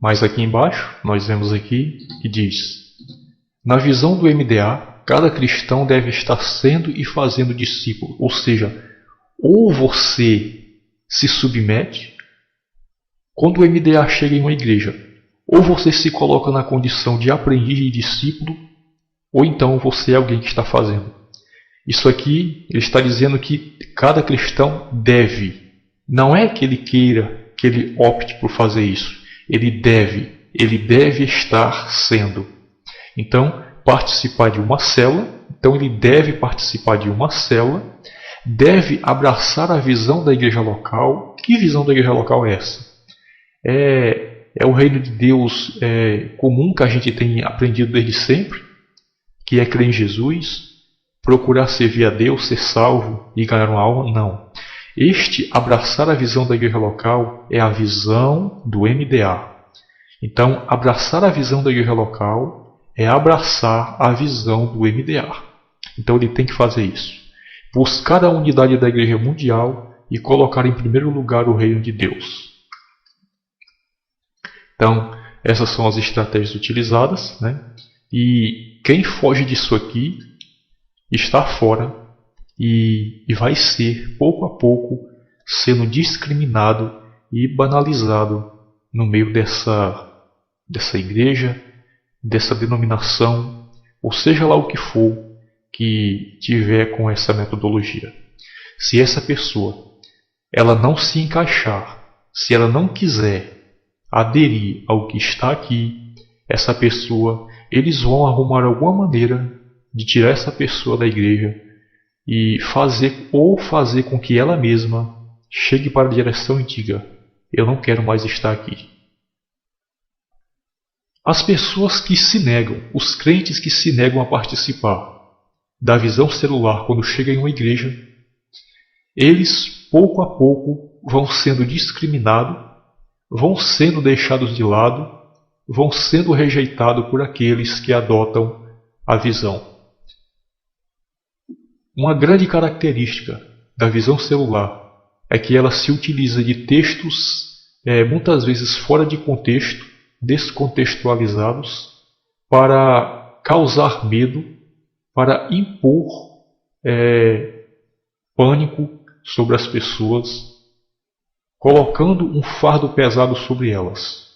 Mas aqui embaixo, nós vemos aqui que diz: na visão do MDA, cada cristão deve estar sendo e fazendo discípulo. Ou seja, ou você se submete, quando o MDA chega em uma igreja, ou você se coloca na condição de aprendiz e discípulo, ou então você é alguém que está fazendo. Isso aqui, ele está dizendo que cada cristão deve. Não é que ele queira, que ele opte por fazer isso. Ele deve estar sendo. Então, participar de uma célula. Então, ele deve participar de uma célula. Deve abraçar a visão da igreja local. Que visão da igreja local é essa? É o reino de Deus comum que a gente tem aprendido desde sempre, que é crer em Jesus, procurar servir a Deus, ser salvo e ganhar uma alma? Não. Abraçar a visão da igreja local é a visão do MDA. Então, abraçar a visão da igreja local é abraçar a visão do MDA. Então, ele tem que fazer isso. Buscar a unidade da igreja mundial e colocar em primeiro lugar o reino de Deus. Então, essas são as estratégias utilizadas, né? E quem foge disso aqui está fora e vai ser, pouco a pouco, sendo discriminado e banalizado no meio dessa igreja, dessa denominação, ou seja lá o que for que tiver com essa metodologia. Se essa pessoa ela não se encaixar, se ela não quiser aderir ao que está aqui, essa pessoa, eles vão arrumar alguma maneira de tirar essa pessoa da igreja e fazer com que ela mesma chegue para a direção e diga: eu não quero mais estar aqui. As pessoas que se negam, os crentes que se negam a participar da visão celular quando chegam em uma igreja, eles pouco a pouco vão sendo discriminados, vão sendo deixados de lado, vão sendo rejeitados por aqueles que adotam a visão. Uma grande característica da visão celular é que ela se utiliza de textos muitas vezes fora de contexto, descontextualizados, para causar medo, para impor pânico sobre as pessoas, colocando um fardo pesado sobre elas.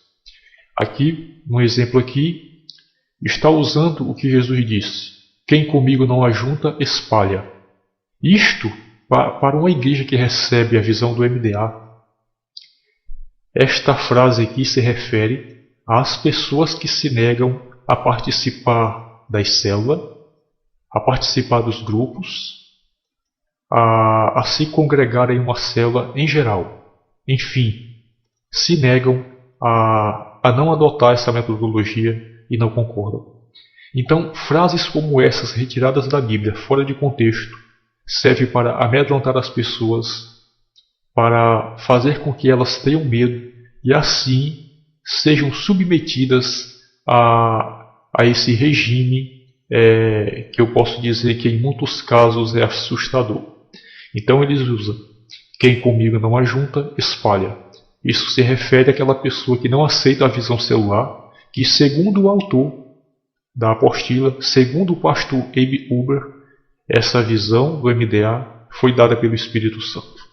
Aqui, um exemplo aqui, está usando o que Jesus disse: quem comigo não ajunta, espalha. Isto, para uma igreja que recebe a visão do MDA, esta frase aqui se refere às pessoas que se negam a participar das células, a participar dos grupos, a se congregar em uma célula em geral. Enfim, se negam a não adotar essa metodologia e não concordam. Então, frases como essas retiradas da Bíblia, fora de contexto, servem para amedrontar as pessoas, para fazer com que elas tenham medo e assim sejam submetidas a esse regime que eu posso dizer que em muitos casos é assustador. Então eles usam: quem comigo não ajunta, espalha. Isso se refere àquela pessoa que não aceita a visão celular, que segundo o autor da apostila, segundo o pastor Abe Uber, essa visão do MDA foi dada pelo Espírito Santo.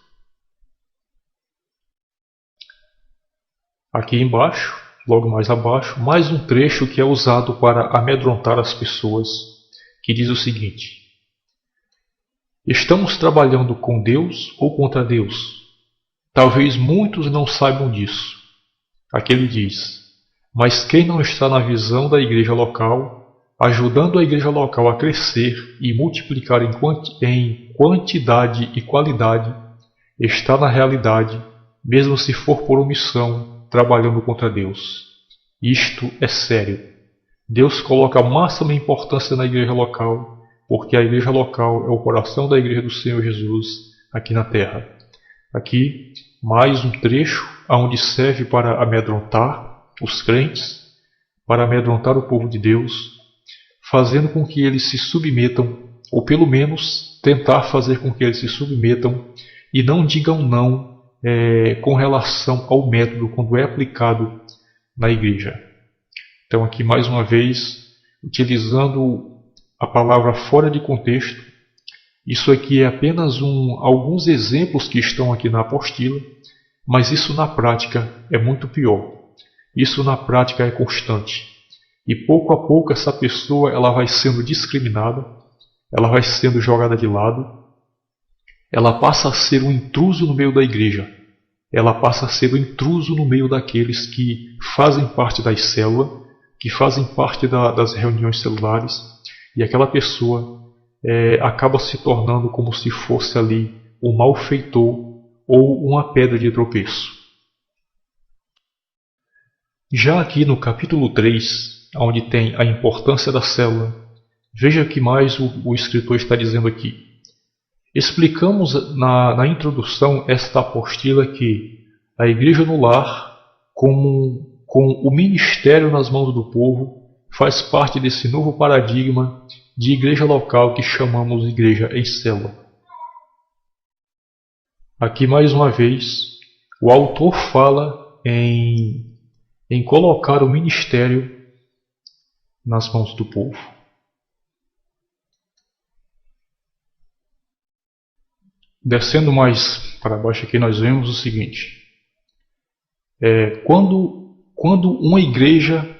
Aqui embaixo, logo mais abaixo, mais um trecho que é usado para amedrontar as pessoas, que diz o seguinte: estamos trabalhando com Deus ou contra Deus? Talvez muitos não saibam disso. Aqui ele diz: mas quem não está na visão da igreja local, ajudando a igreja local a crescer e multiplicar em quantidade e qualidade, está na realidade, mesmo se for por omissão, trabalhando contra Deus. Isto é sério. Deus coloca a máxima importância na igreja local, porque a igreja local é o coração da igreja do Senhor Jesus aqui na terra. Aqui, mais um trecho onde serve para amedrontar os crentes, para amedrontar o povo de Deus, fazendo com que eles se submetam, ou pelo menos tentar fazer com que eles se submetam e não digam não com relação ao método quando é aplicado na igreja. Então aqui mais uma vez, utilizando a palavra fora de contexto, isso aqui é apenas alguns exemplos que estão aqui na apostila, mas isso na prática é muito pior. Isso na prática é constante. E pouco a pouco essa pessoa ela vai sendo discriminada, ela vai sendo jogada de lado, ela passa a ser um intruso no meio da igreja. Ela passa a ser um intruso no meio daqueles que fazem parte das células, que fazem parte das reuniões celulares, e aquela pessoa acaba se tornando como se fosse ali um malfeitor ou uma pedra de tropeço. Já aqui no capítulo 3, onde tem a importância da célula, veja que mais o escritor está dizendo aqui. Explicamos na introdução esta apostila que a igreja no lar, com o ministério nas mãos do povo, faz parte desse novo paradigma de igreja local que chamamos de igreja em célula. Aqui mais uma vez, o autor fala em colocar o ministério nas mãos do povo. Descendo mais para baixo aqui nós vemos o seguinte. Quando uma igreja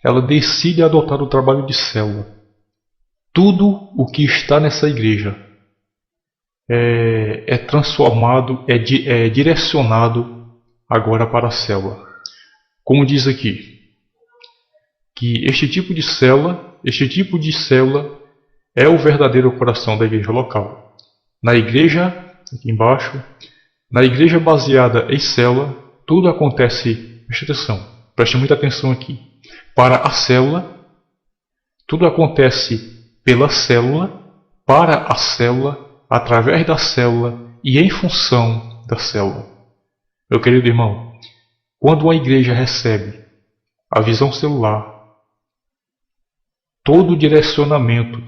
ela decide adotar o trabalho de célula, tudo o que está nessa igreja é transformado, é direcionado agora para a célula. Como diz aqui, que este tipo de célula é o verdadeiro coração da igreja local. Na igreja, aqui embaixo, na igreja baseada em célula, tudo acontece, preste muita atenção aqui. Para a célula, tudo acontece pela célula, para a célula, através da célula e em função da célula. Meu querido irmão, quando uma igreja recebe a visão celular, todo o direcionamento,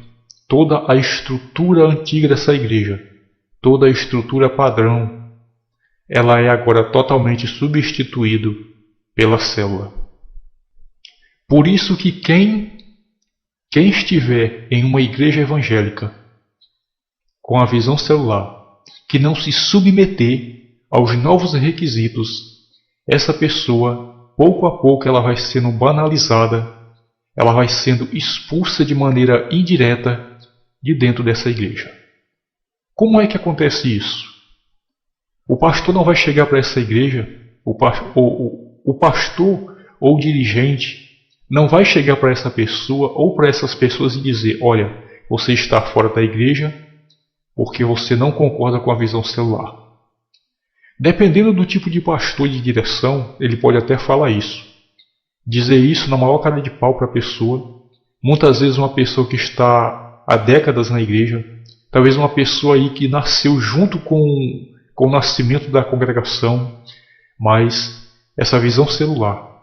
toda a estrutura antiga dessa igreja, toda a estrutura padrão, ela é agora totalmente substituído pela célula. Por isso que quem estiver em uma igreja evangélica com a visão celular, que não se submeter aos novos requisitos, essa pessoa, pouco a pouco, ela vai sendo banalizada, ela vai sendo expulsa de maneira indireta de dentro dessa igreja. Como é que acontece isso? O pastor não vai chegar para essa igreja, o pastor ou o dirigente não vai chegar para essa pessoa ou para essas pessoas e dizer: olha, você está fora da igreja porque você não concorda com a visão celular. Dependendo do tipo de pastor e de direção, ele pode até falar isso. Dizer isso na maior cara de pau para a pessoa. Muitas vezes uma pessoa que está há décadas na igreja, talvez uma pessoa aí que nasceu junto com o nascimento da congregação, mas essa visão celular,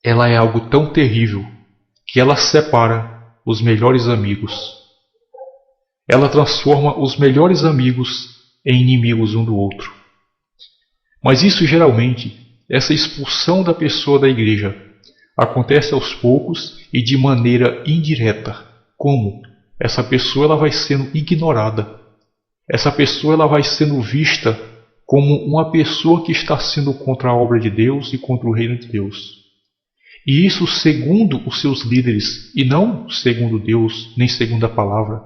ela é algo tão terrível que ela separa os melhores amigos. Ela transforma os melhores amigos em inimigos um do outro. Mas isso geralmente, essa expulsão da pessoa da igreja, acontece aos poucos e de maneira indireta. Como? Essa pessoa ela vai sendo ignorada. Essa pessoa ela vai sendo vista como uma pessoa que está sendo contra a obra de Deus e contra o reino de Deus. E isso segundo os seus líderes, e não segundo Deus, nem segundo a palavra.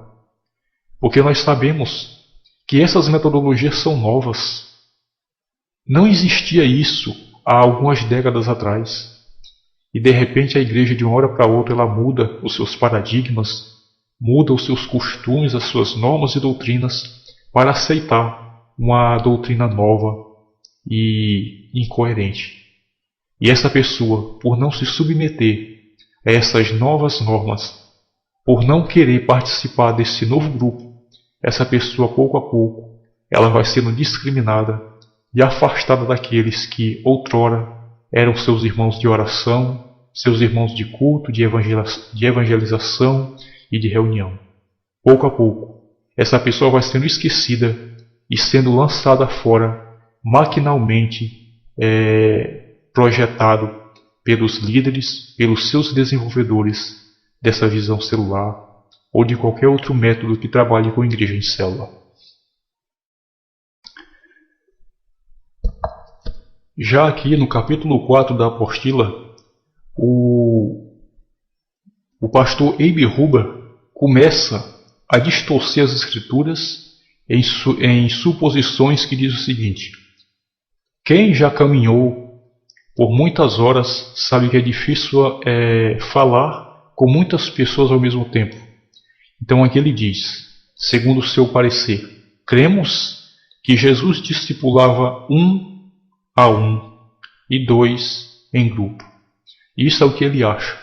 Porque nós sabemos que essas metodologias são novas. Não existia isso há algumas décadas atrás. E de repente a igreja de uma hora para outra ela muda os seus paradigmas, muda os seus costumes, as suas normas e doutrinas para aceitar uma doutrina nova e incoerente. E essa pessoa, por não se submeter a essas novas normas, por não querer participar desse novo grupo, essa pessoa, pouco a pouco, ela vai sendo discriminada e afastada daqueles que outrora eram seus irmãos de oração, seus irmãos de culto, de evangelização e de reunião. Pouco a pouco, essa pessoa vai sendo esquecida e sendo lançada fora, maquinalmente projetado pelos líderes, pelos seus desenvolvedores dessa visão celular ou de qualquer outro método que trabalhe com igreja em célula. Já aqui no capítulo 4 da apostila, o pastor Abe Huber começa a distorcer as escrituras em suposições que diz o seguinte: quem já caminhou por muitas horas sabe que é difícil falar com muitas pessoas ao mesmo tempo. Então aqui ele diz, segundo o seu parecer, cremos que Jesus discipulava 1 a 1 e 2 em grupo. Isso é o que ele acha.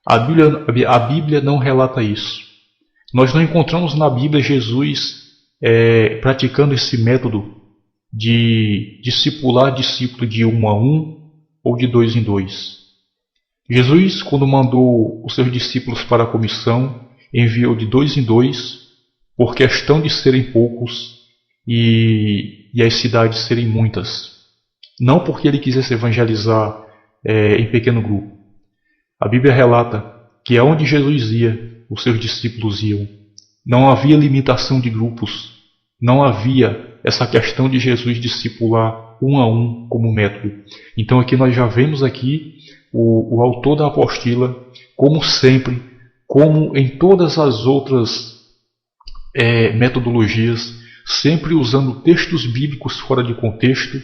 A Bíblia não relata isso. Nós não encontramos na Bíblia Jesus praticando esse método de discipular discípulo de 1 a 1 ou de 2 em 2. Jesus, quando mandou os seus discípulos para a comissão, enviou de 2 em 2 por questão de serem poucos e as cidades serem muitas. Não porque ele quisesse evangelizar em pequeno grupo. A Bíblia relata que aonde Jesus ia, os seus discípulos iam. Não havia limitação de grupos. Não havia essa questão de Jesus discipular 1 a 1 como método. Então aqui nós já vemos aqui o autor da apostila, como sempre, como em todas as outras metodologias, sempre usando textos bíblicos fora de contexto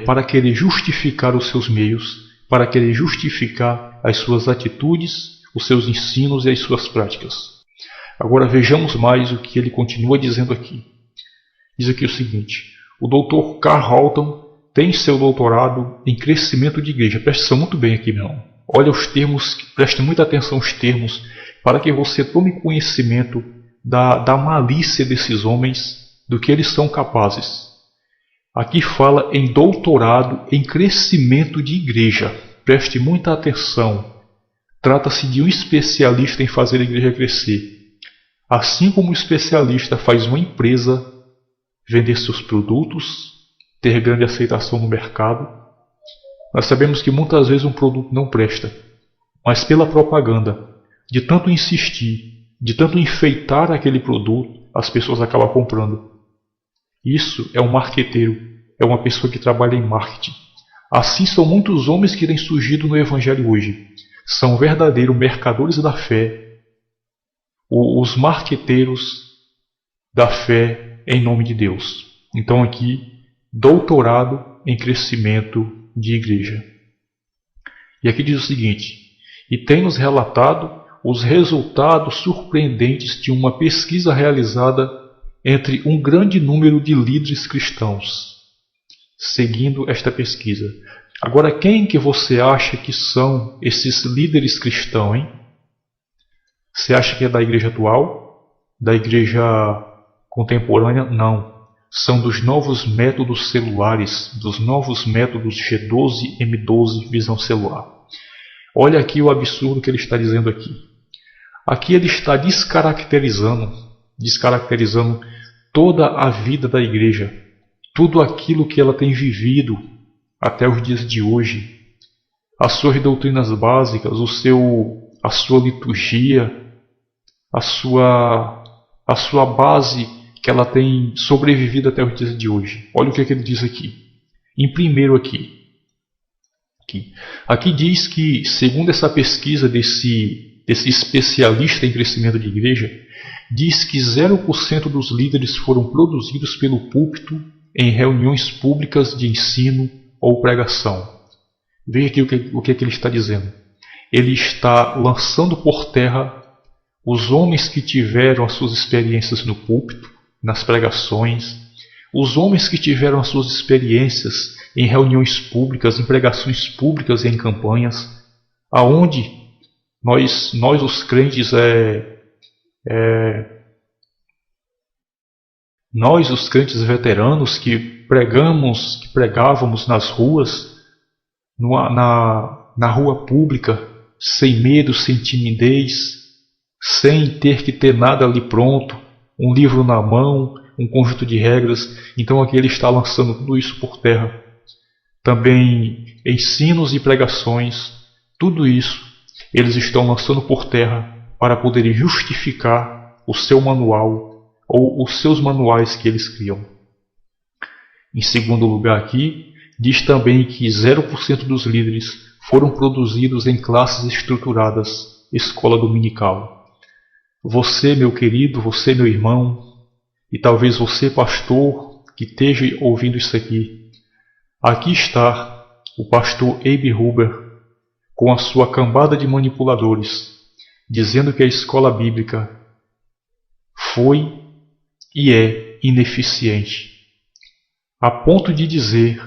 para querer justificar os seus meios, para querer justificar as suas atitudes, os seus ensinos e as suas práticas. Agora vejamos mais o que ele continua dizendo aqui. Diz aqui o seguinte: o Dr. Carl Halton tem seu doutorado em crescimento de igreja. Preste atenção muito bem aqui, meu irmão. Olha os termos, preste muita atenção aos termos, para que você tome conhecimento da malícia desses homens, do que eles são capazes. Aqui fala em doutorado em crescimento de igreja. Preste muita atenção. Trata-se de um especialista em fazer a igreja crescer. Assim como o especialista faz uma empresa vender seus produtos, ter grande aceitação no mercado, nós sabemos que muitas vezes um produto não presta, mas pela propaganda, de tanto insistir, de tanto enfeitar aquele produto, as pessoas acabam comprando. Isso é um marqueteiro, é uma pessoa que trabalha em marketing. Assim são muitos homens que têm surgido no Evangelho hoje. São verdadeiros mercadores da fé, os marqueteiros da fé em nome de Deus. Então aqui, doutorado em crescimento de igreja. E aqui diz o seguinte: e tem nos relatado os resultados surpreendentes de uma pesquisa realizada entre um grande número de líderes cristãos, seguindo esta pesquisa. Agora, quem que você acha que são esses líderes cristãos, hein? Você acha que é da igreja atual? Da igreja contemporânea? Não. São dos novos métodos celulares, dos novos métodos G12, M12, visão celular. Olha aqui o absurdo que ele está dizendo aqui. Aqui ele está descaracterizando toda a vida da igreja, tudo aquilo que ela tem vivido até os dias de hoje, as suas doutrinas básicas, a sua liturgia, a sua base que ela tem sobrevivido até os dias de hoje. Olha o que ele diz aqui. Em primeiro aqui diz que, segundo essa pesquisa desse especialista em crescimento de igreja, diz que 0% dos líderes foram produzidos pelo púlpito em reuniões públicas de ensino ou pregação. Veja aqui o que ele está dizendo. Ele está lançando por terra os homens que tiveram as suas experiências no púlpito, nas pregações, os homens que tiveram as suas experiências em reuniões públicas, em pregações públicas e em campanhas, aonde nós os crentes nós os crentes veteranos que pregávamos nas ruas, na rua pública, sem medo, sem timidez, sem ter que ter nada ali pronto, um livro na mão, um conjunto de regras. Então aqui ele está lançando tudo isso por terra. Também ensinos e pregações, tudo isso eles estão lançando por terra para poderem justificar o seu manual ou os seus manuais que eles criam. Em segundo lugar aqui, diz também que 0% dos líderes foram produzidos em classes estruturadas, escola dominical. Você, meu querido, você, meu irmão, e talvez você, pastor, que esteja ouvindo isso aqui, aqui está o pastor Abe Huber com a sua cambada de manipuladores, dizendo que a escola bíblica foi e é ineficiente, a ponto de dizer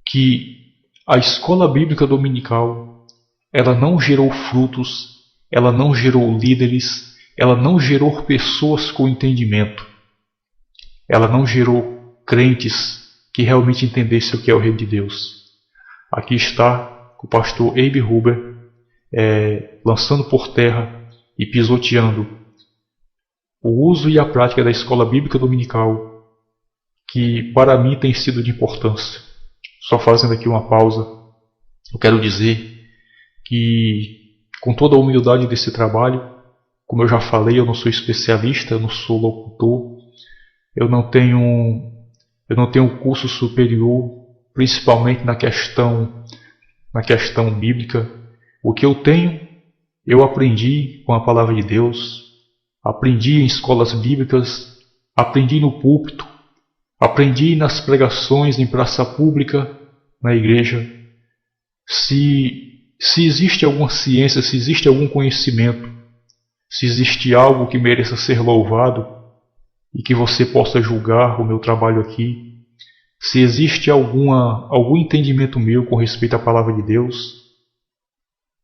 que a escola bíblica dominical ela não gerou frutos, ela não gerou líderes, ela não gerou pessoas com entendimento, ela não gerou crentes que realmente entendessem o que é o reino de Deus. Aqui está o pastor Abe Huber lançando por terra e pisoteando o uso e a prática da escola bíblica dominical, que para mim tem sido de importância. Só fazendo aqui uma pausa, eu quero dizer que, com toda a humildade desse trabalho, como eu já falei, eu não sou especialista, eu não sou locutor, eu não tenho curso superior, principalmente na questão bíblica. O que eu tenho, eu aprendi com a palavra de Deus, aprendi em escolas bíblicas, aprendi no púlpito, aprendi nas pregações em praça pública, na igreja. Se existe alguma ciência, se existe algum conhecimento, se existe algo que mereça ser louvado e que você possa julgar o meu trabalho aqui, se existe algum entendimento meu com respeito à palavra de Deus,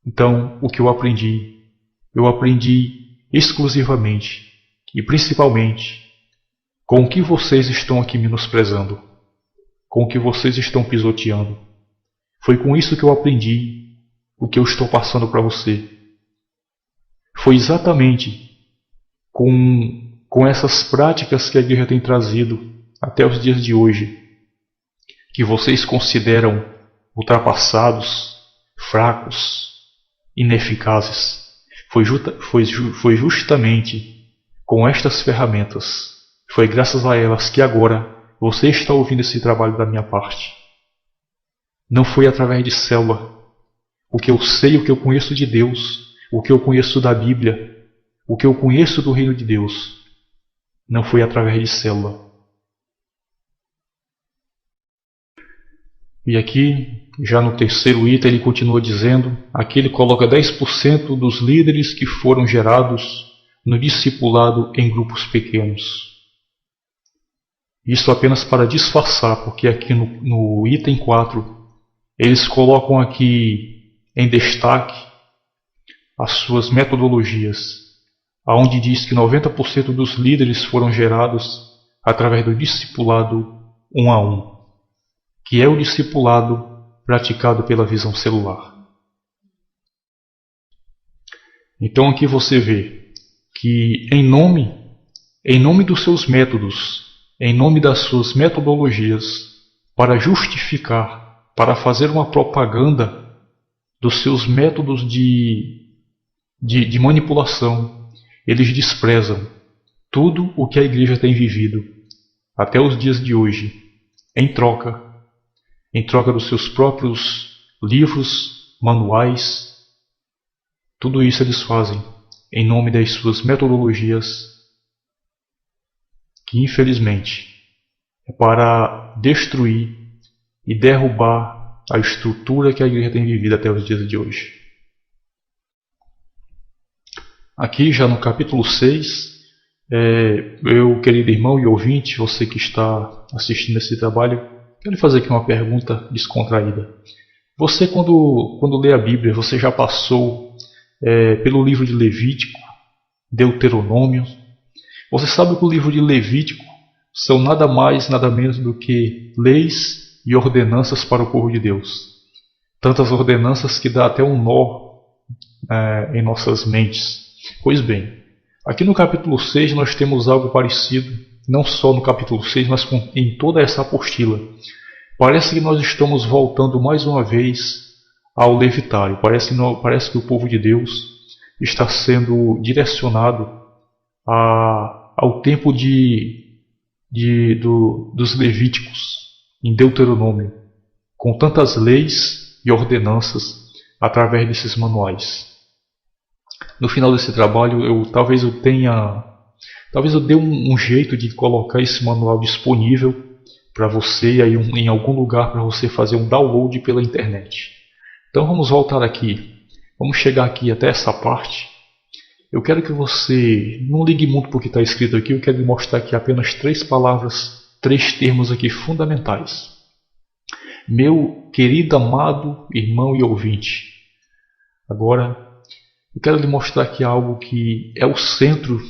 então o que eu aprendi exclusivamente e principalmente com o que vocês estão aqui menosprezando, com o que vocês estão pisoteando. Foi com isso que eu aprendi o que eu estou passando para você. Foi exatamente com essas práticas que a igreja tem trazido até os dias de hoje, que vocês consideram ultrapassados, fracos, ineficazes. Foi justamente com estas ferramentas, foi graças a elas que agora você está ouvindo esse trabalho da minha parte. Não foi através de célula. O que eu sei, o que eu conheço de Deus, o que eu conheço da Bíblia, o que eu conheço do reino de Deus, não foi através de célula. E aqui, já no terceiro item, ele continua dizendo, aqui ele coloca 10% dos líderes que foram gerados no discipulado em grupos pequenos. Isso apenas para disfarçar, porque aqui no item 4, eles colocam aqui em destaque as suas metodologias, onde diz que 90% dos líderes foram gerados através do discipulado 1 a 1, que é o discipulado praticado pela visão celular. Então aqui você vê que em nome dos seus métodos, em nome das suas metodologias, para justificar, para fazer uma propaganda dos seus métodos de manipulação, eles desprezam tudo o que a igreja tem vivido até os dias de hoje, em troca dos seus próprios livros, manuais. Tudo isso eles fazem em nome das suas metodologias, que infelizmente é para destruir e derrubar a estrutura que a igreja tem vivido até os dias de hoje. Aqui já no capítulo 6, meu querido irmão e ouvinte, você que está assistindo esse trabalho, quero fazer aqui uma pergunta descontraída. Você quando lê a Bíblia, você já passou pelo livro de Levítico, Deuteronômio? Você sabe que o livro de Levítico são nada mais, nada menos do que leis e ordenanças para o povo de Deus. Tantas ordenanças que dá até um nó em nossas mentes. Pois bem, aqui no capítulo 6 nós temos algo parecido, não só no capítulo 6, mas em toda essa apostila. Parece que nós estamos voltando mais uma vez ao levitário. Parece que o povo de Deus está sendo direcionado ao tempo dos Levíticos, em Deuteronômio, com tantas leis e ordenanças através desses manuais. No final desse trabalho, talvez eu dê um jeito de colocar esse manual disponível para você aí em algum lugar para você fazer um download pela internet. Então vamos voltar aqui. Vamos chegar aqui até essa parte. Eu quero que você não ligue muito para o que está escrito aqui. Eu quero lhe mostrar aqui apenas 3 palavras, 3 termos aqui fundamentais. Meu querido, amado irmão e ouvinte. Agora, eu quero lhe mostrar aqui algo que é o centro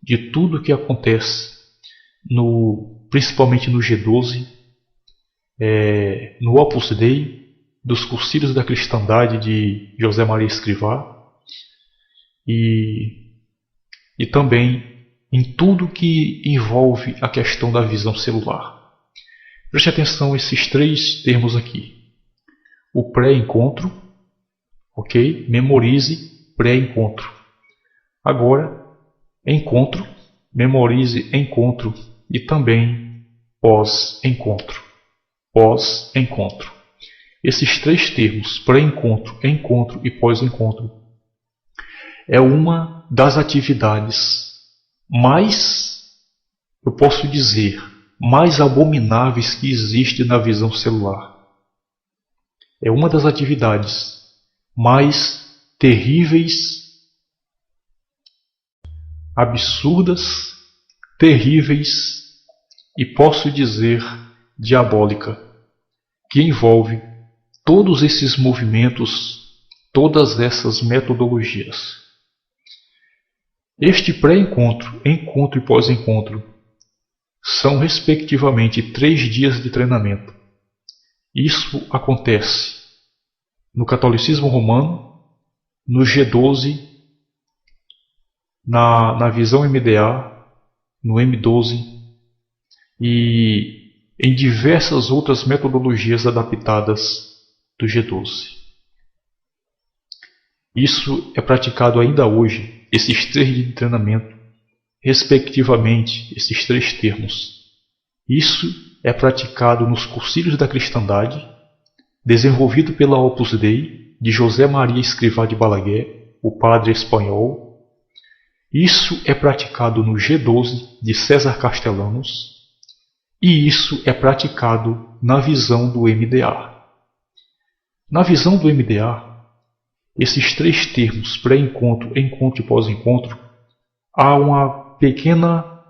de tudo o que acontece, principalmente no G12, no Opus Dei, dos Cursilhos da Cristandade de José Maria Escrivá, e também em tudo que envolve a questão da visão celular. Preste atenção a esses 3 termos aqui. O pré-encontro, ok? Memorize pré-encontro. Agora, encontro, memorize encontro e também pós-encontro. Pós-encontro. Esses 3 termos, pré-encontro, encontro e pós-encontro, é uma das atividades mais, eu posso dizer, mais abomináveis que existe na visão celular. É uma das atividades mais terríveis, absurdas, terríveis e posso dizer diabólica, que envolve todos esses movimentos, todas essas metodologias. Este pré-encontro, encontro e pós-encontro são respectivamente 3 dias de treinamento. Isso acontece no catolicismo romano, no G12, na visão MDA, no M12 e em diversas outras metodologias adaptadas do G12. Isso é praticado ainda hoje, esses 3 dias de treinamento, respectivamente, esses 3 termos. Isso é praticado nos Cursilhos da Cristandade, desenvolvido pela Opus Dei, de José Maria Escrivá de Balaguer, o padre espanhol. Isso é praticado no G12 de César Castellanos e isso é praticado na visão do MDA. Na visão do MDA, esses 3 termos, pré-encontro, encontro e pós-encontro, há uma pequena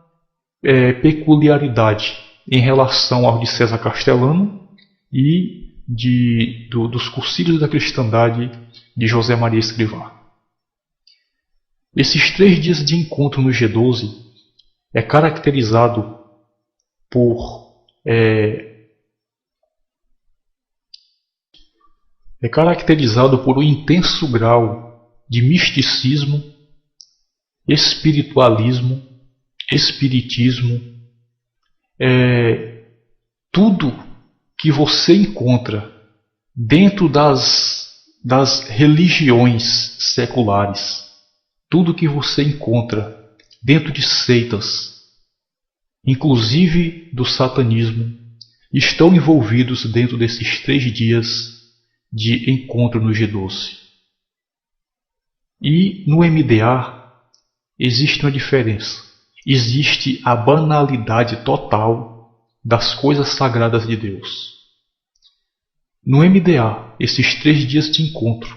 peculiaridade em relação ao de César Castellano e dos Cursilhos da Cristandade de José Maria Escrivá. Esses 3 dias de encontro no G12 é caracterizado por um intenso grau de misticismo, espiritualismo, espiritismo, tudo que você encontra dentro das religiões seculares, tudo que você encontra dentro de seitas, inclusive do satanismo, estão envolvidos dentro desses 3 dias de encontro no G12. E no MDA existe uma diferença. Existe a banalidade total das coisas sagradas de Deus. No MDA, esses 3 dias de encontro,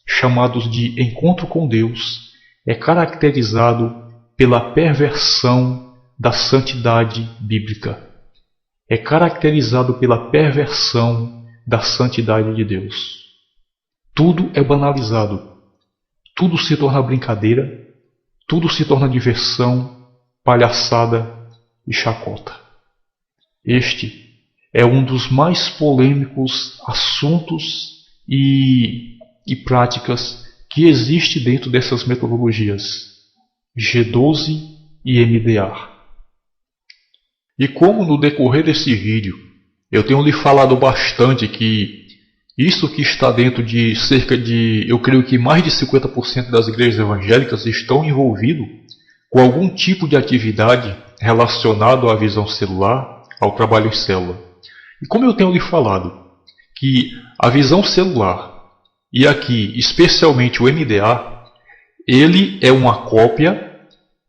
chamados de encontro com Deus, é caracterizado pela perversão da santidade bíblica. É caracterizado pela perversão da santidade de Deus. Tudo é banalizado. Tudo se torna brincadeira, tudo se torna diversão, palhaçada e chacota. Este é um dos mais polêmicos assuntos e práticas que existe dentro dessas metodologias G12 e MDA. E como no decorrer desse vídeo Eu tenho lhe falado bastante que isso que está dentro de cerca de, eu creio que mais de 50% das igrejas evangélicas estão envolvidos com algum tipo de atividade relacionado à visão celular, ao trabalho em célula. E como eu tenho lhe falado, que a visão celular, e aqui especialmente o MDA, ele é uma cópia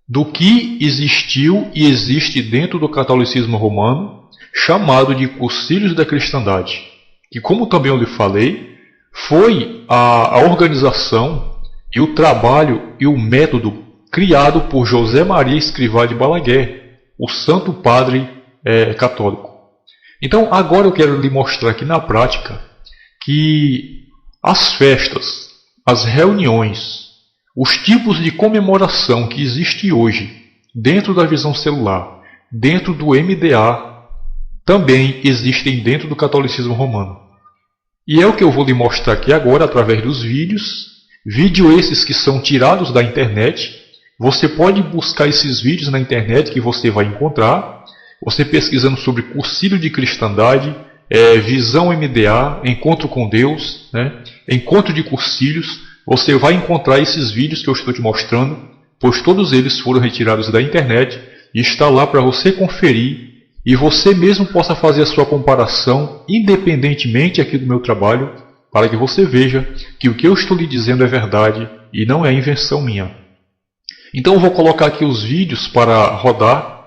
do que existiu e existe dentro do catolicismo romano, chamado de Concílios da Cristandade, que, como também eu lhe falei, foi a organização e o trabalho e o método criado por José Maria Escrivá de Balaguer, o Santo Padre católico. Então, agora eu quero lhe mostrar aqui na prática que as festas, as reuniões, os tipos de comemoração que existem hoje dentro da visão celular, dentro do MDA, também existem dentro do catolicismo romano. E é o que eu vou lhe mostrar aqui agora através dos vídeos. Vídeos esses que são tirados da internet. Você pode buscar esses vídeos na internet que você vai encontrar. Você pesquisando sobre Concílio de Cristandade, Visão MDA, Encontro com Deus, né? Encontro de Concílios, você vai encontrar esses vídeos que eu estou te mostrando, pois todos eles foram retirados da internet e está lá para você conferir e você mesmo possa fazer a sua comparação independentemente aqui do meu trabalho, para que você veja que o que eu estou lhe dizendo é verdade e não é invenção minha. Então eu vou colocar aqui os vídeos para rodar,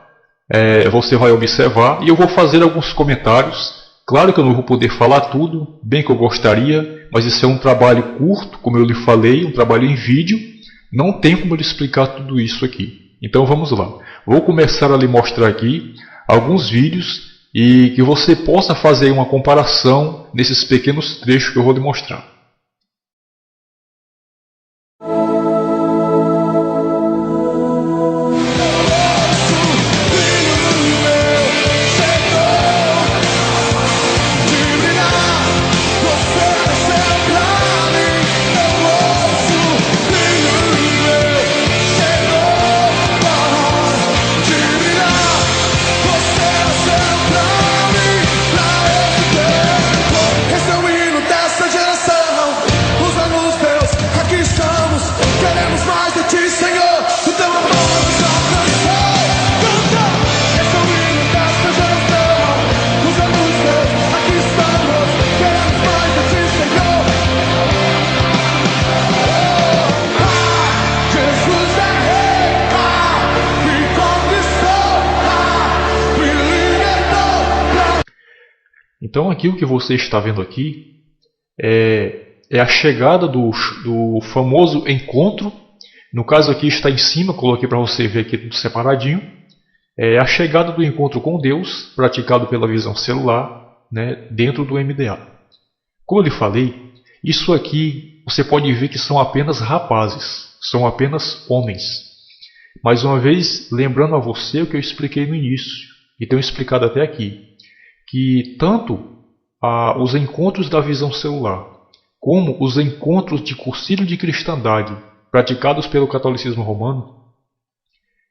você vai observar e eu vou fazer alguns comentários. Claro que eu não vou poder falar tudo, bem que eu gostaria, mas isso é um trabalho curto, como eu lhe falei, um trabalho em vídeo, não tem como eu lhe explicar tudo isso aqui. Então vamos lá. Vou começar a lhe mostrar aqui alguns vídeos e que você possa fazer uma comparação nesses pequenos trechos que eu vou lhe mostrar. Então aqui o que você está vendo aqui é a chegada do famoso encontro. No caso aqui está em cima, coloquei para você ver aqui tudo separadinho. É a chegada do encontro com Deus, praticado pela visão celular, né, dentro do MDA. Como eu lhe falei, isso aqui você pode ver que são apenas rapazes, são apenas homens. Mais uma vez, lembrando a você o que eu expliquei no início, e tenho explicado até aqui, que tanto os encontros da visão celular, como os encontros de Concílio de Cristandade, praticados pelo catolicismo romano,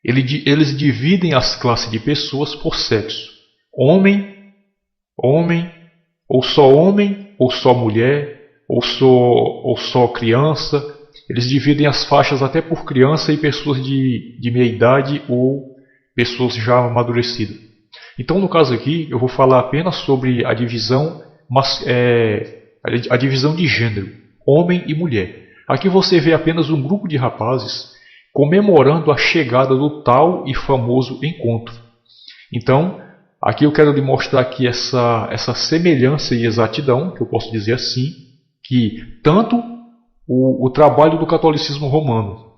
eles dividem as classes de pessoas por sexo. Homem, ou só mulher, ou só criança. Eles dividem as faixas até por criança e pessoas de meia idade ou pessoas já amadurecidas. Então, no caso aqui, eu vou falar apenas sobre a divisão de gênero, homem e mulher. Aqui você vê apenas um grupo de rapazes comemorando a chegada do tal e famoso encontro. Então, aqui eu quero lhe mostrar aqui essa semelhança e exatidão, que eu posso dizer assim, que tanto o trabalho do catolicismo romano,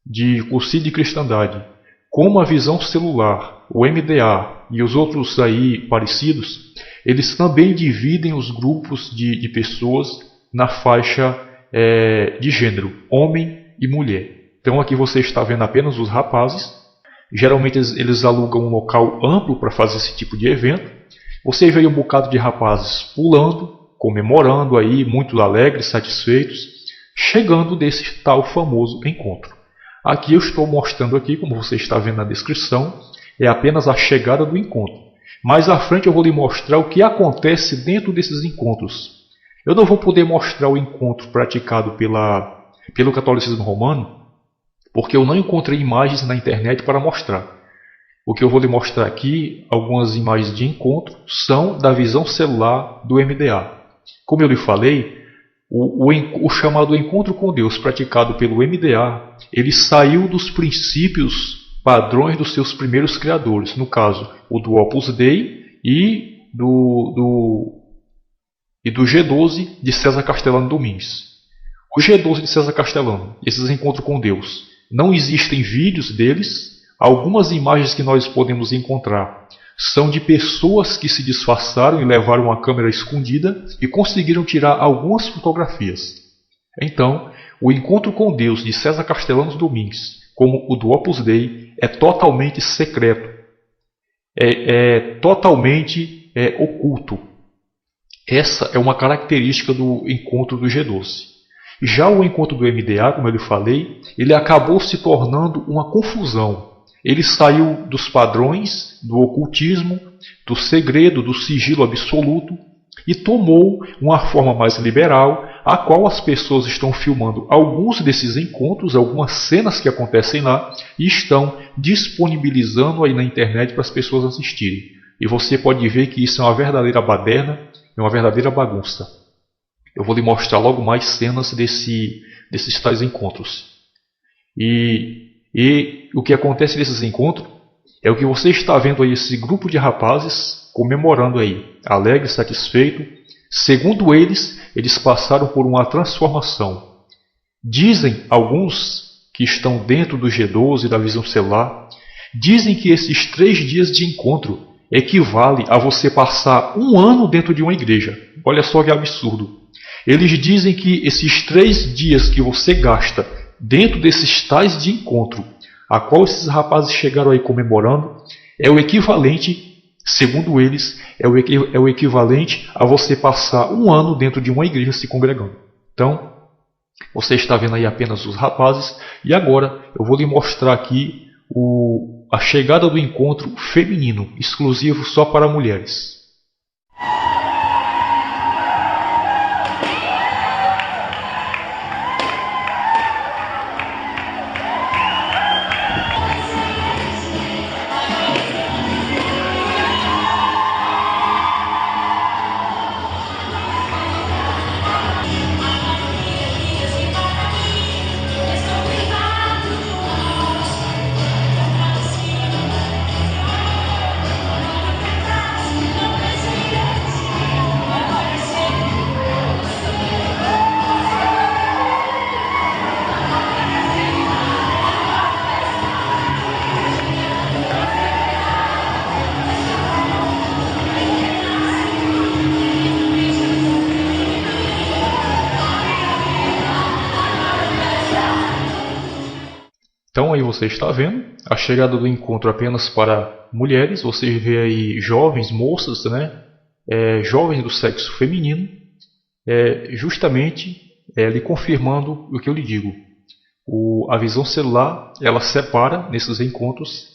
de Concílio de Cristandade, como a visão celular, o MDA e os outros aí parecidos, eles também dividem os grupos de pessoas na faixa de gênero, homem e mulher. Então aqui você está vendo apenas os rapazes. Geralmente eles alugam um local amplo para fazer esse tipo de evento. Você vê um bocado de rapazes pulando, comemorando aí, muito alegres, satisfeitos, chegando desse tal famoso encontro. Aqui eu estou mostrando aqui, como você está vendo na descrição, é apenas a chegada do encontro. Mais à frente eu vou lhe mostrar o que acontece dentro desses encontros. Eu não vou poder mostrar o encontro praticado pelo catolicismo romano, porque eu não encontrei imagens na internet para mostrar. O que eu vou lhe mostrar aqui, algumas imagens de encontro, são da visão celular do MDA. Como eu lhe falei, o chamado encontro com Deus praticado pelo MDA, ele saiu dos princípios padrões dos seus primeiros criadores, no caso, o do Opus Dei e do G12 de César Castellano Domingues. O G12 de César Castellano, esses encontros com Deus, não existem vídeos deles. Algumas imagens que nós podemos encontrar são de pessoas que se disfarçaram e levaram uma câmera escondida e conseguiram tirar algumas fotografias. Então, o encontro com Deus de César Castellano Domingues, como o do Opus Dei, é totalmente secreto, é totalmente oculto. Essa é uma característica do encontro do G12. Já o encontro do MDA, como eu lhe falei, ele acabou se tornando uma confusão. Ele saiu dos padrões do ocultismo, do segredo, do sigilo absoluto e tomou uma forma mais liberal, a qual as pessoas estão filmando alguns desses encontros, algumas cenas que acontecem lá e estão disponibilizando aí na internet para as pessoas assistirem. E você pode ver que isso é uma verdadeira baderna, é uma verdadeira bagunça. Eu vou lhe mostrar logo mais cenas desses tais encontros. E o que acontece nesses encontros é o que você está vendo aí, esse grupo de rapazes comemorando aí, alegre, satisfeito. Segundo eles passaram por uma transformação. Dizem alguns que estão dentro do G12, da visão celular, dizem que esses 3 dias de encontro equivale a você passar 1 ano dentro de uma igreja. Olha só que absurdo. Eles dizem que esses 3 dias que você gasta dentro desses tais de encontro, a qual esses rapazes chegaram aí comemorando, é o equivalente, segundo eles, é o equivalente a você passar 1 ano dentro de uma igreja se congregando. Então, você está vendo aí apenas os rapazes, e agora eu vou lhe mostrar aqui a chegada do encontro feminino, exclusivo só para mulheres. Então aí você está vendo a chegada do encontro apenas para mulheres. Você vê aí jovens, moças, jovens do sexo feminino, justamente lhe confirmando o que eu lhe digo. A visão celular, ela separa nesses encontros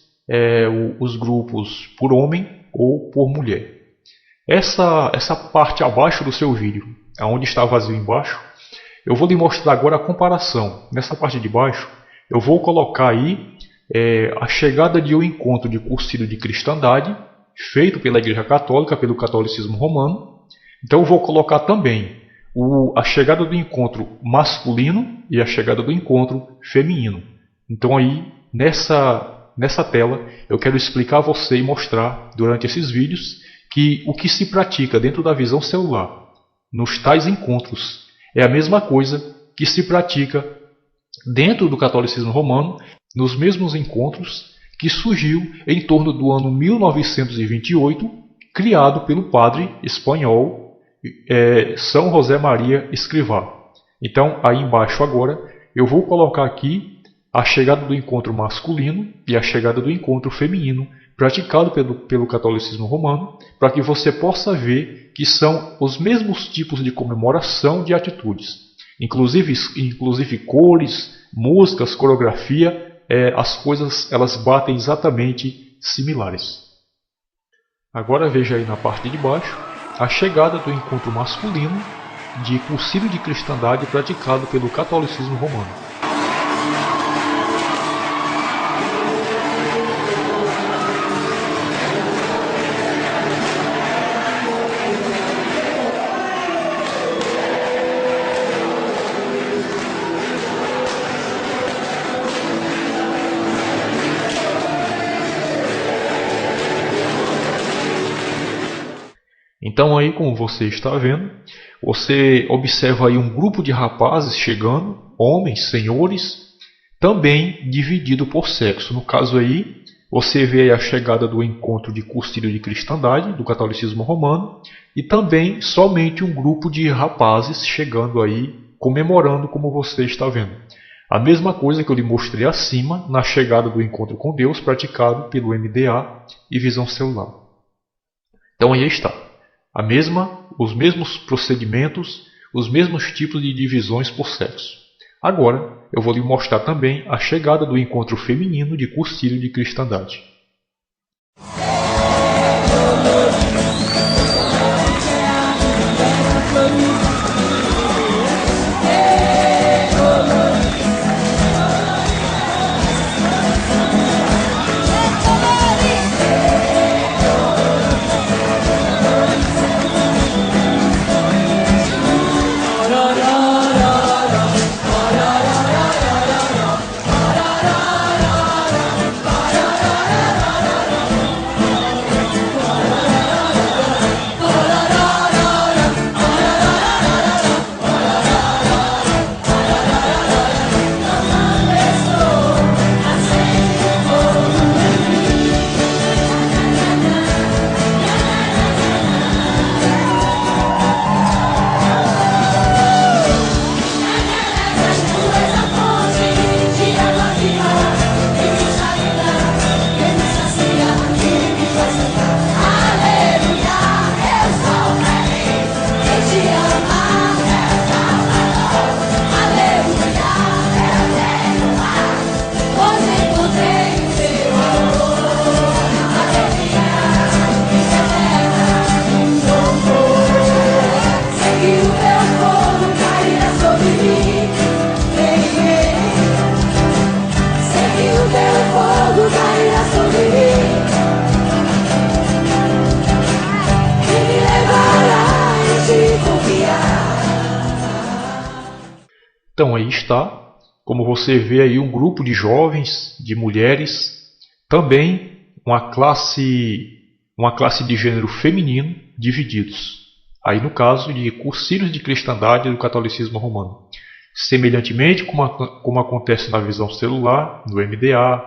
os grupos por homem ou por mulher. Essa parte abaixo do seu vídeo, onde está vazio embaixo, eu vou lhe mostrar agora a comparação. Nessa parte de baixo, eu vou colocar aí a chegada de um encontro de cursilho de cristandade, feito pela Igreja Católica, pelo catolicismo romano. Então eu vou colocar também a chegada do encontro masculino e a chegada do encontro feminino. Então aí, nessa tela, eu quero explicar a você e mostrar, durante esses vídeos, que o que se pratica dentro da visão celular, nos tais encontros, é a mesma coisa que se pratica dentro do catolicismo romano, nos mesmos encontros que surgiu em torno do ano 1928, criado pelo padre espanhol São José Maria Escrivá. Então, aí embaixo agora, eu vou colocar aqui a chegada do encontro masculino e a chegada do encontro feminino, praticado pelo catolicismo romano, para que você possa ver que são os mesmos tipos de comemoração de atitudes. Inclusive cores, músicas, coreografia, as coisas elas batem exatamente similares. Agora veja aí na parte de baixo a chegada do encontro masculino de cursilho de cristandade praticado pelo catolicismo romano. Então aí, como você está vendo, você observa aí um grupo de rapazes chegando, homens, senhores, também dividido por sexo. No caso aí, você vê aí a chegada do encontro de cursilho de cristandade, do catolicismo romano, e também somente um grupo de rapazes chegando aí, comemorando como você está vendo. A mesma coisa que eu lhe mostrei acima na chegada do encontro com Deus praticado pelo MDA e visão celular. Então aí está. Os mesmos procedimentos, os mesmos tipos de divisões por sexo. Agora, eu vou lhe mostrar também a chegada do encontro feminino de cursilho de cristandade. Então aí está, como você vê aí um grupo de jovens, de mulheres, também uma classe de gênero feminino divididos. Aí no caso de cursilhos de cristandade do catolicismo romano. Semelhantemente como acontece na visão celular, no MDA,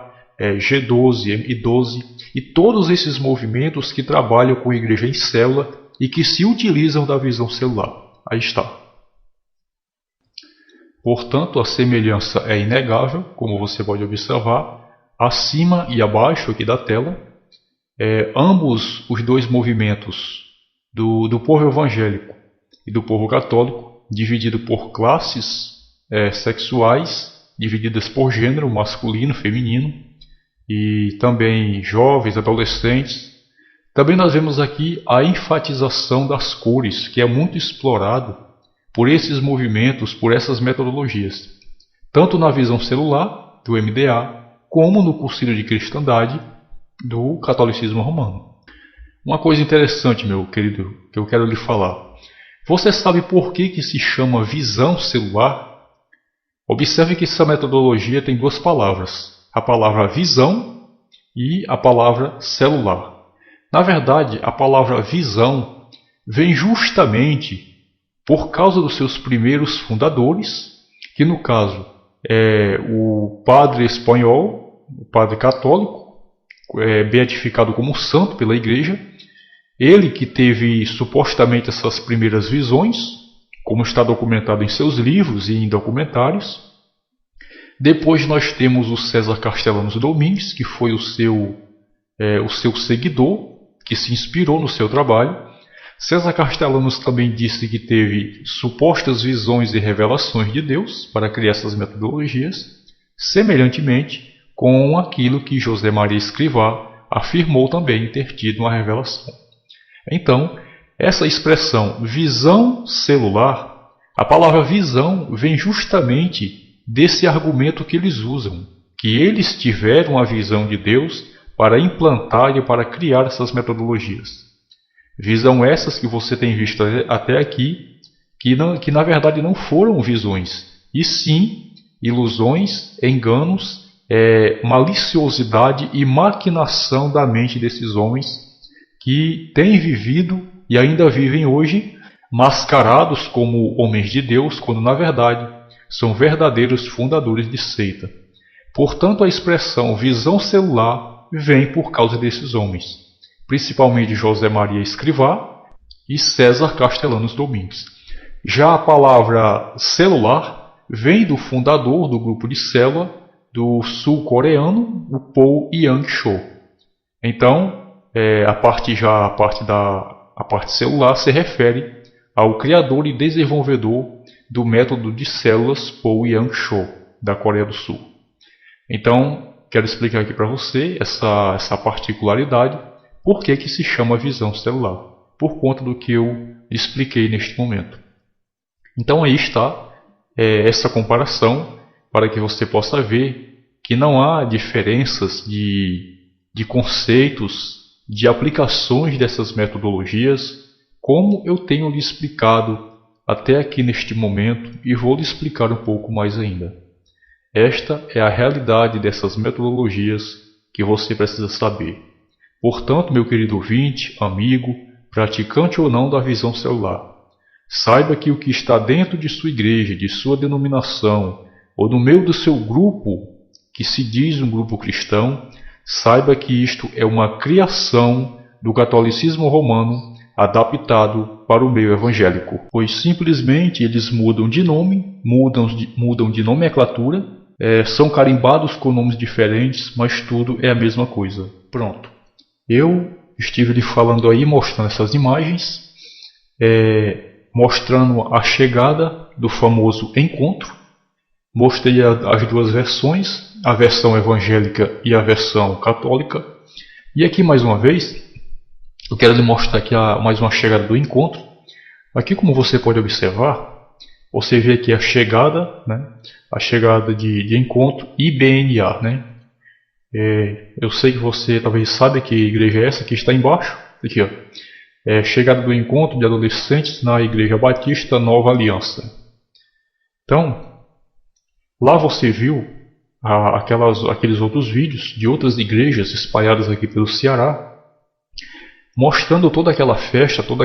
G12, M12 e todos esses movimentos que trabalham com a igreja em célula e que se utilizam da visão celular. Aí está. Portanto, a semelhança é inegável, como você pode observar, acima e abaixo aqui da tela, ambos os dois movimentos do povo evangélico e do povo católico, dividido por classes sexuais, divididas por gênero, masculino, feminino, e também jovens, adolescentes. Também nós vemos aqui a enfatização das cores, que é muito explorado por esses movimentos, por essas metodologias, tanto na visão celular, do MDA, como no cursilho de cristandade, do catolicismo romano. Uma coisa interessante, meu querido, que eu quero lhe falar. Você sabe por que se chama visão celular? Observe que essa metodologia tem duas palavras, a palavra visão e a palavra celular. Na verdade, a palavra visão vem justamente por causa dos seus primeiros fundadores, que no caso é o padre espanhol, o padre católico, beatificado como santo pela igreja, ele que teve supostamente essas primeiras visões, como está documentado em seus livros e em documentários. Depois nós temos o César Castellanos Domingues, que foi o seu seguidor, que se inspirou no seu trabalho. César Castellanos também disse que teve supostas visões e revelações de Deus para criar essas metodologias, semelhantemente com aquilo que José Maria Escrivá afirmou também ter tido uma revelação. Então, essa expressão visão celular, a palavra visão vem justamente desse argumento que eles usam, que eles tiveram a visão de Deus para implantar e para criar essas metodologias. Visão essas que você tem visto até aqui, que na verdade não foram visões, e sim ilusões, enganos, maliciosidade e maquinação da mente desses homens que têm vivido e ainda vivem hoje mascarados como homens de Deus, quando na verdade são verdadeiros fundadores de seita. Portanto, a expressão visão celular vem por causa desses homens, principalmente José Maria Escrivá e César Castellanos Domingues. Já a palavra celular vem do fundador do grupo de célula do sul-coreano, o Paul Yang-cho. Então, a parte celular se refere ao criador e desenvolvedor do método de células Paul Yang-cho, da Coreia do Sul. Então, quero explicar aqui para você essa particularidade, por que se chama visão celular, por conta do que eu expliquei neste momento. Então aí está essa comparação, para que você possa ver que não há diferenças de conceitos, de aplicações dessas metodologias, como eu tenho lhe explicado até aqui neste momento e vou lhe explicar um pouco mais ainda. Esta é a realidade dessas metodologias que você precisa saber. Portanto, meu querido ouvinte, amigo, praticante ou não da visão celular, saiba que o que está dentro de sua igreja, de sua denominação, ou no meio do seu grupo, que se diz um grupo cristão, saiba que isto é uma criação do catolicismo romano adaptado para o meio evangélico, pois simplesmente eles mudam de nome, mudam de nomenclatura, são carimbados com nomes diferentes, mas tudo é a mesma coisa. Pronto. Eu estive lhe falando aí, mostrando essas imagens, mostrando a chegada do famoso encontro. Mostrei as duas versões, a versão evangélica e a versão católica. E aqui mais uma vez, eu quero lhe mostrar aqui mais uma chegada do encontro. Aqui, como você pode observar, você vê aqui a chegada, né? A chegada de encontro IBNA, né? Eu sei que você talvez sabe que igreja é essa que está embaixo. Aqui, ó. Chegada do encontro de adolescentes na Igreja Batista Nova Aliança. Então, lá você viu aqueles outros vídeos de outras igrejas espalhadas aqui pelo Ceará, mostrando toda aquela festa, todo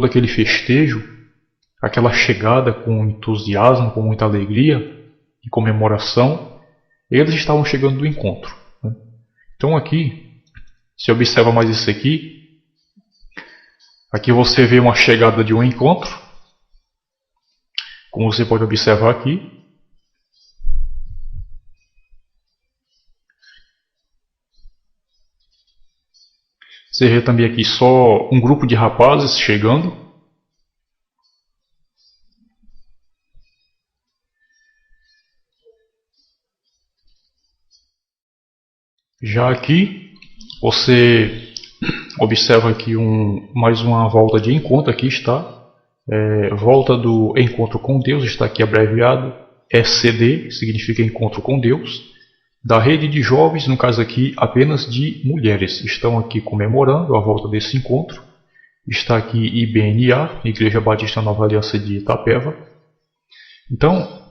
aquele festejo, aquela chegada com entusiasmo, com muita alegria e comemoração. Eles estavam chegando do encontro, né? Então aqui, se observa mais isso aqui, aqui você vê uma chegada de um encontro, como você pode observar aqui. Você vê também aqui só um grupo de rapazes chegando. Já aqui, você observa aqui mais uma volta de encontro. Aqui está. Volta do encontro com Deus, está aqui abreviado. ECD, significa encontro com Deus. Da rede de jovens, no caso aqui apenas de mulheres, estão aqui comemorando a volta desse encontro. Está aqui IBNA, Igreja Batista Nova Aliança de Itapeva. Então,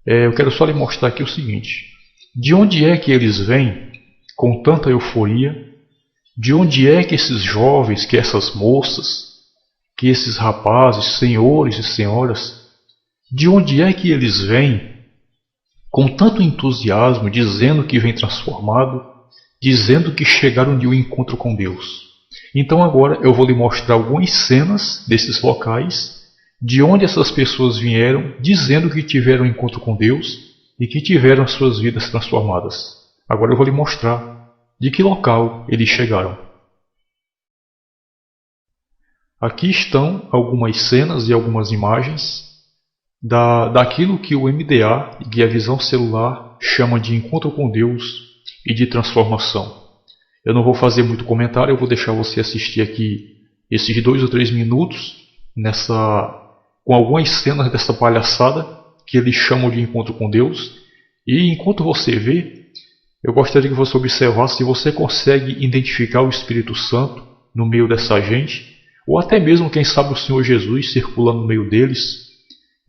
eu quero só lhe mostrar aqui o seguinte. De onde é que eles vêm com tanta euforia? De onde é que esses jovens, que essas moças, que esses rapazes, senhores e senhoras, de onde é que eles vêm com tanto entusiasmo, dizendo que vem transformado, dizendo que chegaram de um encontro com Deus? Então agora eu vou lhe mostrar algumas cenas desses locais, de onde essas pessoas vieram, dizendo que tiveram um encontro com Deus e que tiveram as suas vidas transformadas. Agora eu vou lhe mostrar de que local eles chegaram. Aqui estão algumas cenas e algumas imagens daquilo que o MDA e a visão celular chama de encontro com Deus e de transformação. Eu não vou fazer muito comentário, eu vou deixar você assistir aqui esses 2 ou 3 minutos com algumas cenas dessa palhaçada que eles chamam de encontro com Deus. E enquanto você vê, eu gostaria que você observasse se você consegue identificar o Espírito Santo no meio dessa gente, ou até mesmo, quem sabe, o Senhor Jesus circulando no meio deles.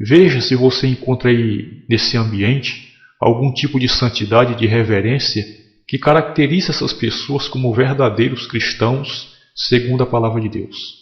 Veja se você encontra aí nesse ambiente algum tipo de santidade, de reverência que caracteriza essas pessoas como verdadeiros cristãos segundo a palavra de Deus.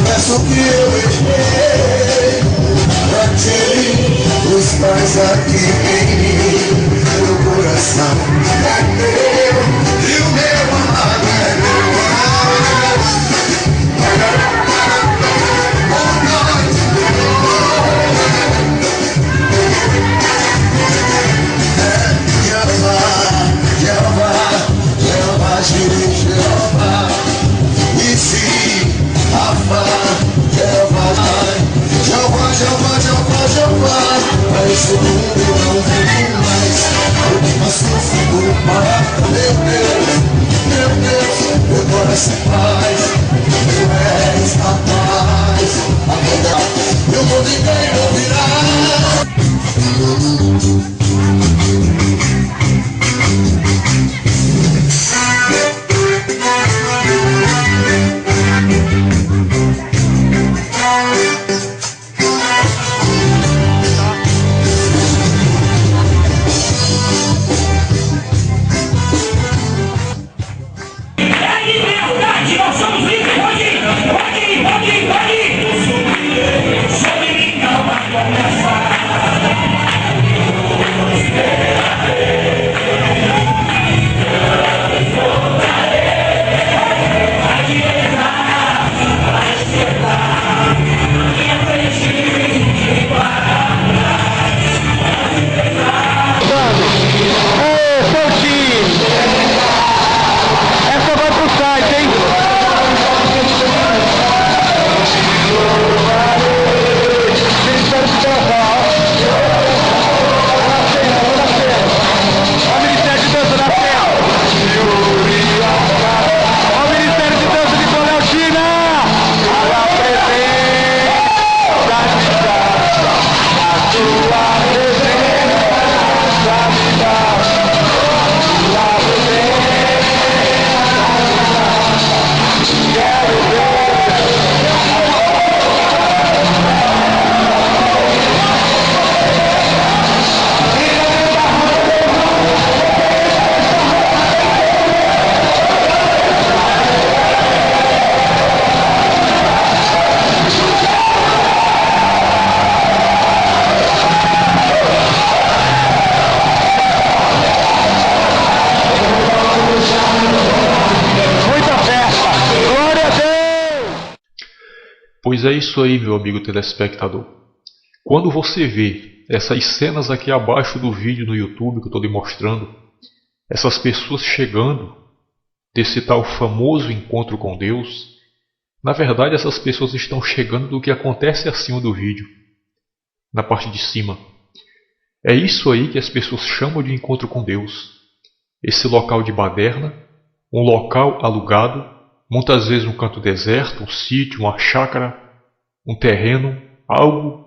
Peço que eu errei pra ti, os pais aqui em mim, meu coração é teu e o meu amado é meu. Jeová, Jeová, e se Jeová, para esse mundo eu não vivo mais. Eu me faço culpa, meu Deus, meu coração faz. Tu és a paz, a verdade, meu mundo inteiro ouvirá. Pois é isso aí, meu amigo telespectador. Quando você vê essas cenas aqui abaixo do vídeo no YouTube que eu estou lhe mostrando, essas pessoas chegando desse tal famoso encontro com Deus, na verdade essas pessoas estão chegando do que acontece acima do vídeo, na parte de cima. É isso aí que as pessoas chamam de encontro com Deus. Esse local de baderna, um local alugado, muitas vezes um canto deserto, um sítio, uma chácara, um terreno, algo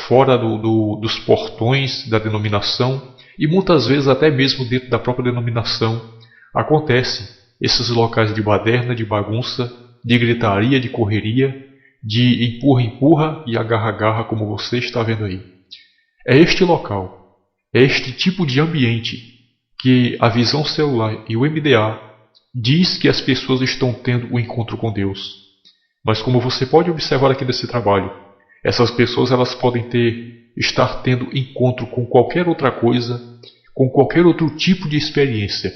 fora dos portões da denominação, e muitas vezes até mesmo dentro da própria denominação acontecem esses locais de baderna, de bagunça, de gritaria, de correria, de empurra-empurra e agarra-agarra, como você está vendo aí. É este local, é este tipo de ambiente que a visão celular e o MDA diz que as pessoas estão tendo o encontro com Deus. Mas como você pode observar aqui nesse trabalho, essas pessoas elas podem estar tendo encontro com qualquer outra coisa, com qualquer outro tipo de experiência,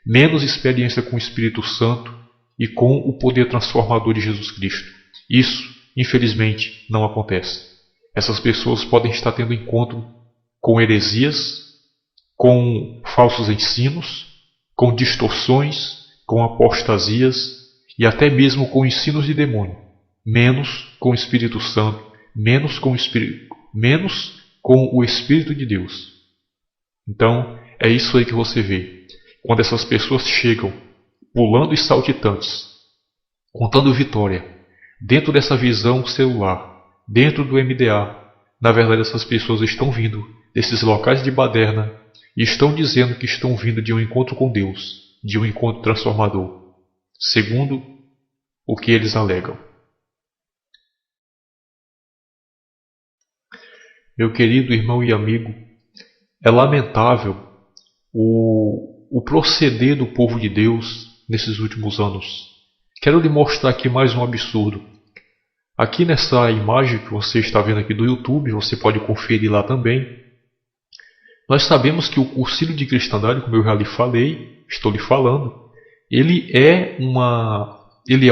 menos experiência com o Espírito Santo e com o poder transformador de Jesus Cristo. Isso, infelizmente, não acontece. Essas pessoas podem estar tendo encontro com heresias, com falsos ensinos, com distorções, com apostasias e até mesmo com ensinos de demônio, menos com o Espírito Santo, menos com o Espírito de Deus. Então, é isso aí que você vê. Quando essas pessoas chegam pulando e saltitantes, contando vitória, dentro dessa visão celular, dentro do MDA, na verdade essas pessoas estão vindo desses locais de baderna e estão dizendo que estão vindo de um encontro com Deus, de um encontro transformador, segundo o que eles alegam. Meu querido irmão e amigo, é lamentável o proceder do povo de Deus nesses últimos anos. Quero lhe mostrar aqui mais um absurdo. Aqui nessa imagem que você está vendo aqui do YouTube, você pode conferir lá também. Nós sabemos que o Concílio de Cristandade, como eu já lhe falei, estou lhe falando, ele é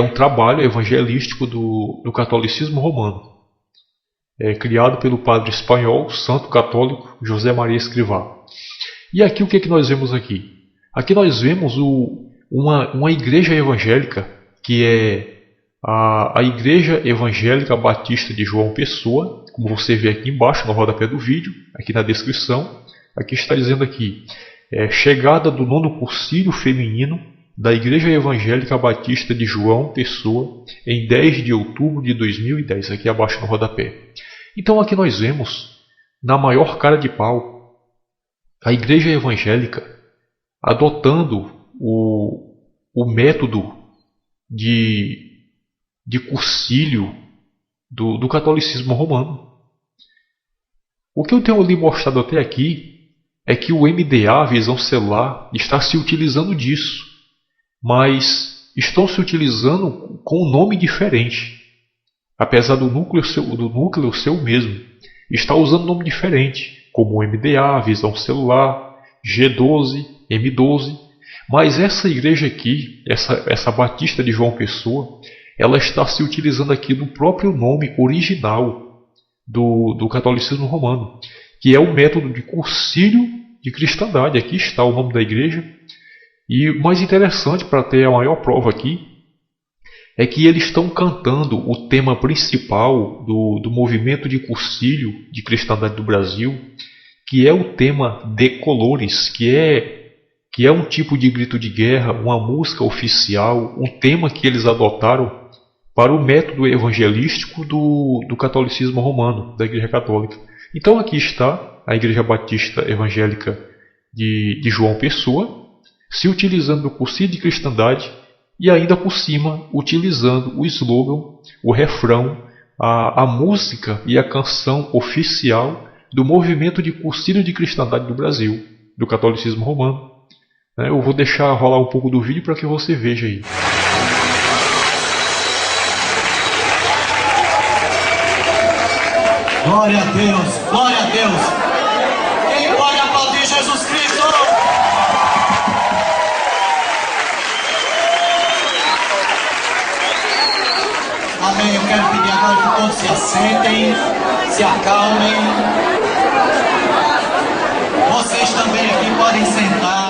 um trabalho evangelístico do catolicismo romano. Criado pelo padre espanhol, santo católico, José Maria Escrivá. E aqui o que nós vemos aqui? Aqui nós vemos uma igreja evangélica, que é a Igreja Evangélica Batista de João Pessoa, como você vê aqui embaixo no rodapé do vídeo, aqui na descrição. Aqui está dizendo aqui, chegada do 9º Concílio Feminino da Igreja Evangélica Batista de João Pessoa, em 10 de outubro de 2010, aqui abaixo no rodapé. Então aqui nós vemos, na maior cara de pau, a Igreja Evangélica adotando o método de concílio do catolicismo romano. O que eu tenho lhe mostrado até aqui é que o MDA, a visão celular, está se utilizando disso, mas estão se utilizando com um nome diferente. Apesar do núcleo ser o mesmo, está usando nome diferente, como MDA, visão celular, G12, M12. Mas essa igreja aqui, essa Batista de João Pessoa, ela está se utilizando aqui do próprio nome original do catolicismo romano, que é o método de concílio de cristandade. Aqui está o nome da igreja. E o mais interessante, para ter a maior prova aqui, é que eles estão cantando o tema principal do movimento de concílio de cristandade do Brasil, que é o tema De Colores, que é um tipo de grito de guerra, uma música oficial, um tema que eles adotaram para o método evangelístico do catolicismo romano, da Igreja Católica. Então aqui está a Igreja Batista Evangélica de João Pessoa, se utilizando do concílio de cristandade e ainda por cima utilizando o slogan, o refrão, a música e a canção oficial do movimento de concílio de cristandade do Brasil, do catolicismo romano. Eu vou deixar rolar um pouco do vídeo para que você veja aí. Glória a Deus, glória a Deus. Quem pode aplaudir Jesus Cristo? Amém. Eu quero pedir agora que todos se assentem, se acalmem. Vocês também aqui podem sentar.